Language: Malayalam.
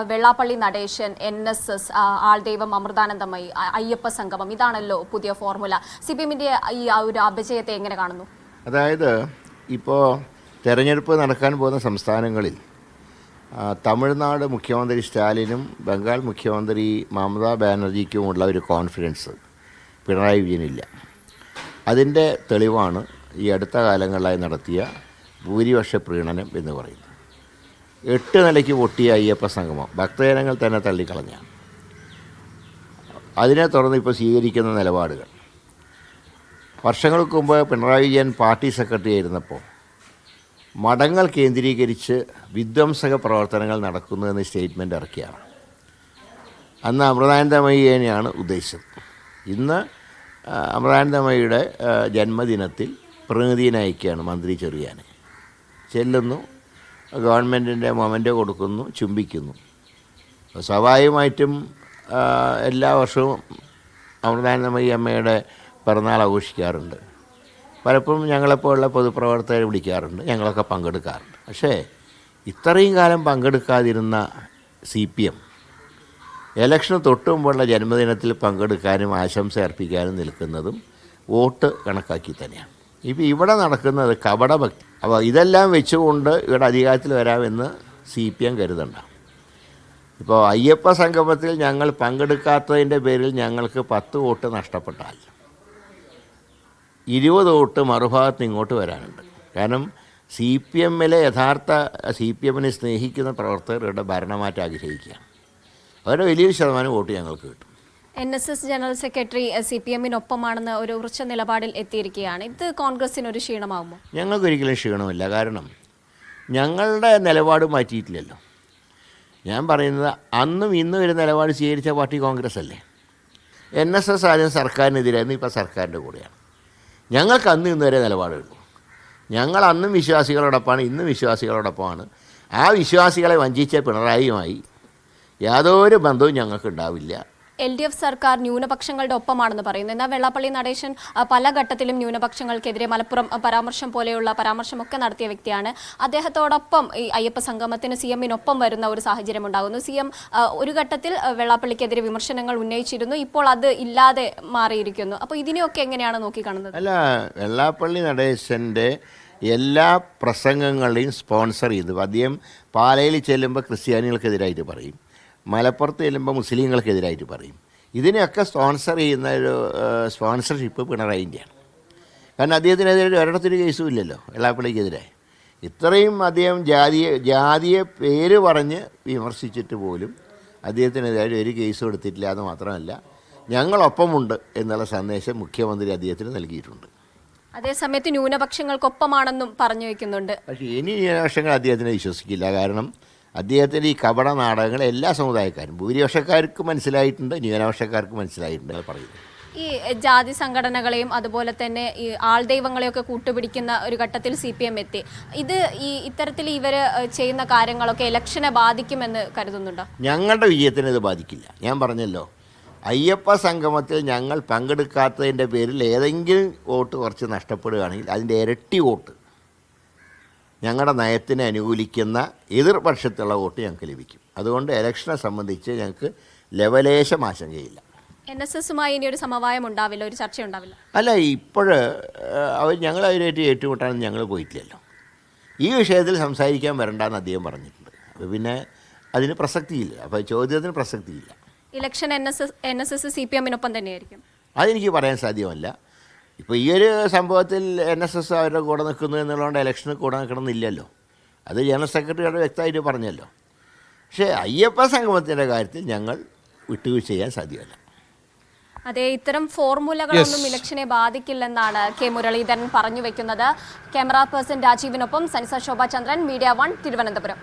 വെള്ളാപ്പള്ളി നടേശൻ, NSS, ആൾദൈവം, അമൃതാനന്ദമയി, അയ്യപ്പ സംഗമം, ഇതാണല്ലോ പുതിയ ഫോർമുല. CPM-ന്റെ ഈ ഒരു അപജയത്തെ എങ്ങനെ കാണുന്നു? അതായത് ഇപ്പോൾ തെരഞ്ഞെടുപ്പ് നടക്കാൻ പോകുന്ന സംസ്ഥാനങ്ങളിൽ തമിഴ്നാട് മുഖ്യമന്ത്രി സ്റ്റാലിനും ബംഗാൾ മുഖ്യമന്ത്രി മമതാ ബാനർജിക്കുമുള്ള ഒരു കോൺഫിഡൻസ് പിണറായി വിജയനില്ല. അതിൻ്റെ തെളിവാണ് ഈ അടുത്ത കാലങ്ങളിലായി നടത്തിയ ഭൂരിപക്ഷ പ്രീണനം എന്ന് പറയുന്നത്. 8 നിലയ്ക്ക് പൊട്ടിയ അയ്യപ്പ സംഗമം ഭക്തജനങ്ങൾ തന്നെ തള്ളിക്കളഞ്ഞാണ്. അതിനെ തുടർന്ന് ഇപ്പോൾ സ്വീകരിക്കുന്ന നിലപാടുകൾ, വർഷങ്ങൾക്ക് മുമ്പ് പിണറായി വിജയൻ പാർട്ടി സെക്രട്ടറി ആയിരുന്നപ്പോൾ മഠങ്ങൾ കേന്ദ്രീകരിച്ച് വിധ്വംസക പ്രവർത്തനങ്ങൾ നടക്കുന്നതെന്ന് സ്റ്റേറ്റ്മെൻറ്റ് ഇറക്കിയാണ്. അന്ന് അമൃതാനന്ദമയിയെയാണ് ഉദ്ദേശിച്ചത്. ഇന്ന് അമൃതാനന്ദമയിയുടെ ജന്മദിനത്തിൽ പ്രതിനിധീനെ അയക്കുകയാണ് മന്ത്രി ചെറിയാൻ. ചെല്ലുന്നു, ഗവൺമെൻറ്റിൻ്റെ മൊമെൻ്റ് കൊടുക്കുന്നു, ചുംബിക്കുന്നു. സ്വാഭാവികമായിട്ടും എല്ലാ വർഷവും അമൃതാനന്ദമയി അമ്മയുടെ പിറന്നാൾ ആഘോഷിക്കാറുണ്ട്. പലപ്പോഴും ഞങ്ങളെപ്പോലുള്ള പൊതുപ്രവർത്തകരെ വിളിക്കാറുണ്ട്, ഞങ്ങളൊക്കെ പങ്കെടുക്കാറുണ്ട്. പക്ഷേ ഇത്രയും കാലം പങ്കെടുക്കാതിരുന്ന CPM ഇലക്ഷന് തൊട്ടുമുമ്പുള്ള ജന്മദിനത്തിൽ പങ്കെടുക്കാനും ആശംസ അർപ്പിക്കാനും നിൽക്കുന്നതും വോട്ട് കണക്കാക്കി തന്നെയാണ്. ഇപ്പോൾ ഇവിടെ നടക്കുന്നത് കപടഭക്തി. അപ്പോൾ ഇതെല്ലാം വെച്ചുകൊണ്ട് ഇവിടെ അധികാരത്തിൽ വരാമെന്ന് CPM കരുതണ്ട. ഇപ്പോൾ അയ്യപ്പ സംഗമത്തിൽ ഞങ്ങൾ പങ്കെടുക്കാത്തതിൻ്റെ പേരിൽ ഞങ്ങൾക്ക് 10 വോട്ട് നഷ്ടപ്പെട്ടാൽ 20 വോട്ട് മറുഭാഗത്ത് ഇങ്ങോട്ട് വരാനുണ്ട്. കാരണം CPM-ലെ യഥാർത്ഥ CPM-നെ സ്നേഹിക്കുന്ന പ്രവർത്തകർ ഇവിടെ ഭരണമാറ്റം ആഗ്രഹിക്കുകയാണ്. അവരുടെ വലിയൊരു ശതമാനം വോട്ട് ഞങ്ങൾക്ക് കിട്ടും. NSS ജനറൽ സെക്രട്ടറി CPM-നൊപ്പമാണെന്ന് ഒരു ഉറച്ച നിലപാടിൽ എത്തിയിരിക്കുകയാണ്. ഇത് കോൺഗ്രസിന് ഒരു ക്ഷീണമാകുമോ? ഞങ്ങൾക്കൊരിക്കലും ക്ഷീണമില്ല. കാരണം ഞങ്ങളുടെ നിലപാട് മാറ്റിയിട്ടില്ലല്ലോ. ഞാൻ പറയുന്നത് അന്നും ഇന്നും ഒരു നിലപാട് സ്വീകരിച്ച പാർട്ടി കോൺഗ്രസ് അല്ലേ. NSS ആദ്യം സർക്കാരിനെതിരായിരുന്നു, ഇപ്പോൾ സർക്കാരിൻ്റെ കൂടെയാണ്. ഞങ്ങൾക്ക് അന്ന് ഇന്ന് വരെ നിലപാടുള്ളൂ. ഞങ്ങൾ അന്നും വിശ്വാസികളോടൊപ്പമാണ്, ഇന്നും വിശ്വാസികളോടൊപ്പമാണ്. ആ വിശ്വാസികളെ വഞ്ചിച്ച പിണറായിയുമായി യാതൊരു ബന്ധവും ഞങ്ങൾക്കുണ്ടാവില്ല. LDF സർക്കാർ ന്യൂനപക്ഷങ്ങളുടെ ഒപ്പമാണെന്ന് പറയുന്നു. എന്നാൽ വെള്ളാപ്പള്ളി നടേശൻ പല ഘട്ടത്തിലും ന്യൂനപക്ഷങ്ങൾക്കെതിരെ മലപ്പുറം പരാമർശം പോലെയുള്ള പരാമർശമൊക്കെ നടത്തിയ വ്യക്തിയാണ്. അദ്ദേഹത്തോടൊപ്പം ഈ അയ്യപ്പ സംഗമത്തിന് CM-നൊപ്പം വരുന്ന ഒരു സാഹചര്യം ഉണ്ടാകുന്നു. CM ഒരു ഘട്ടത്തിൽ വെള്ളാപ്പള്ളിക്കെതിരെ വിമർശനങ്ങൾ ഉന്നയിച്ചിരുന്നു, ഇപ്പോൾ അത് ഇല്ലാതെ മാറിയിരിക്കുന്നു. അപ്പോൾ ഇതിനെയൊക്കെ എങ്ങനെയാണ് നോക്കിക്കാണുന്നത്? അല്ല, വെള്ളാപ്പള്ളി നടേശൻ്റെ എല്ലാ പ്രസംഗങ്ങളെയും സ്പോൺസർ ചെയ്തു. അദ്ദേഹം പാലയിൽ ചെല്ലുമ്പോൾ ക്രിസ്ത്യാനികൾക്കെതിരായിട്ട് പറയും, മലപ്പുറത്ത് ചെല്ലുമ്പോൾ മുസ്ലിങ്ങൾക്കെതിരായിട്ട് പറയും. ഇതിനെയൊക്കെ സ്പോൺസർ ചെയ്യുന്ന ഒരു സ്പോൺസർഷിപ്പ് പിണറായിൻ്റെയാണ്. കാരണം അദ്ദേഹത്തിനെതിരെ ഒരിടത്തൊരു കേസും ഇല്ലല്ലോ വെള്ളാപ്പള്ളിക്കെതിരെ. ഇത്രയും അദ്ദേഹം ജാതിയെ പേര് പറഞ്ഞ് വിമർശിച്ചിട്ട് പോലും അദ്ദേഹത്തിനെതിരെ ഒരു കേസും എടുത്തിട്ടില്ല. എന്ന് മാത്രമല്ല, ഞങ്ങളൊപ്പമുണ്ട് എന്നുള്ള സന്ദേശം മുഖ്യമന്ത്രി അദ്ദേഹത്തിന് നൽകിയിട്ടുണ്ട്. അതേസമയത്ത് ന്യൂനപക്ഷങ്ങൾക്കൊപ്പമാണെന്നും പറഞ്ഞു വയ്ക്കുന്നുണ്ട്. പക്ഷേ ഇനി ന്യൂനപക്ഷങ്ങൾ അദ്ദേഹത്തിനെ വിശ്വസിക്കില്ല. കാരണം അദ്ദേഹത്തിൻ്റെ ഈ കപട നാടകങ്ങൾ എല്ലാ സമുദായക്കാരും, ഭൂരിപക്ഷക്കാർക്ക് മനസ്സിലായിട്ടുണ്ട്, ന്യൂനപക്ഷക്കാർക്ക് മനസ്സിലായിട്ടുണ്ട് പറയുന്നത്. ഈ ജാതി സംഘടനകളെയും അതുപോലെ തന്നെ ഈ ആൾദൈവങ്ങളെയൊക്കെ കൂട്ടുപിടിക്കുന്ന ഒരു ഘട്ടത്തിൽ CPM എത്തി. ഇത് ഇത്തരത്തിൽ ഇവർ ചെയ്യുന്ന കാര്യങ്ങളൊക്കെ ഇലക്ഷനെ ബാധിക്കുമെന്ന് കരുതുന്നുണ്ടോ? ഞങ്ങളുടെ വിജയത്തിന് ഇത് ബാധിക്കില്ല. ഞാൻ പറഞ്ഞല്ലോ, അയ്യപ്പ സംഗമത്തിൽ ഞങ്ങൾ പങ്കെടുക്കാത്തതിൻ്റെ പേരിൽ ഏതെങ്കിലും വോട്ട് കുറച്ച് നഷ്ടപ്പെടുകയാണെങ്കിൽ അതിൻ്റെ ഇരട്ടി വോട്ട് ഞങ്ങളുടെ നയത്തിനെ അനുകൂലിക്കുന്ന എതിർപക്ഷത്തുള്ള വോട്ട് ഞങ്ങൾക്ക് ലഭിക്കും. അതുകൊണ്ട് ഇലക്ഷനെ സംബന്ധിച്ച് ഞങ്ങൾക്ക് ലെവലേശം ആശങ്കയില്ല. NSS-മായി ഇനി ഒരു സമവായം ഉണ്ടാവില്ല, ഒരു ചർച്ച ഉണ്ടാവില്ല? അല്ല, ഞങ്ങൾ അവരായിട്ട് ഏറ്റുമുട്ടാനൊന്നും ഞങ്ങൾ പോയിട്ടില്ലല്ലോ. ഈ വിഷയത്തിൽ സംസാരിക്കാൻ വരണ്ടെന്ന് അദ്ദേഹം പറഞ്ഞിട്ടുണ്ട്. അപ്പോൾ പിന്നെ അതിന് പ്രസക്തിയില്ല. അപ്പോൾ ചോദ്യത്തിന് പ്രസക്തിയില്ല. ഇലക്ഷൻ NSS CPM-നൊപ്പം തന്നെയായിരിക്കും? അതെനിക്ക് പറയാൻ സാധ്യമല്ല. ഇപ്പോൾ ഈ ഒരു സംഭവത്തിൽ NSS അവരുടെ കൂടെ നിൽക്കുന്നു എന്നുള്ളതുകൊണ്ട് ഇലക്ഷന് കൂടെ നിൽക്കണമെന്നില്ലല്ലോ. അത് ജനറൽ സെക്രട്ടറിയോട് വ്യക്തമായിട്ട് പറഞ്ഞല്ലോ. പക്ഷേ അയ്യപ്പ സംഗമത്തിൻ്റെ കാര്യത്തിൽ ഞങ്ങൾ വിട്ടുവീഴ്ച ചെയ്യാൻ സാധ്യമല്ല. അതെ, ഇത്തരം ഫോർമുലകളൊന്നും ഇലക്ഷനെ ബാധിക്കില്ലെന്നാണ് K മുരളീധരൻ പറഞ്ഞു വെക്കുന്നത്. ക്യാമറ പേഴ്സൺ രാജീവിനൊപ്പം സനിസ ശോഭ ചന്ദ്രൻ, മീഡിയ 1, തിരുവനന്തപുരം.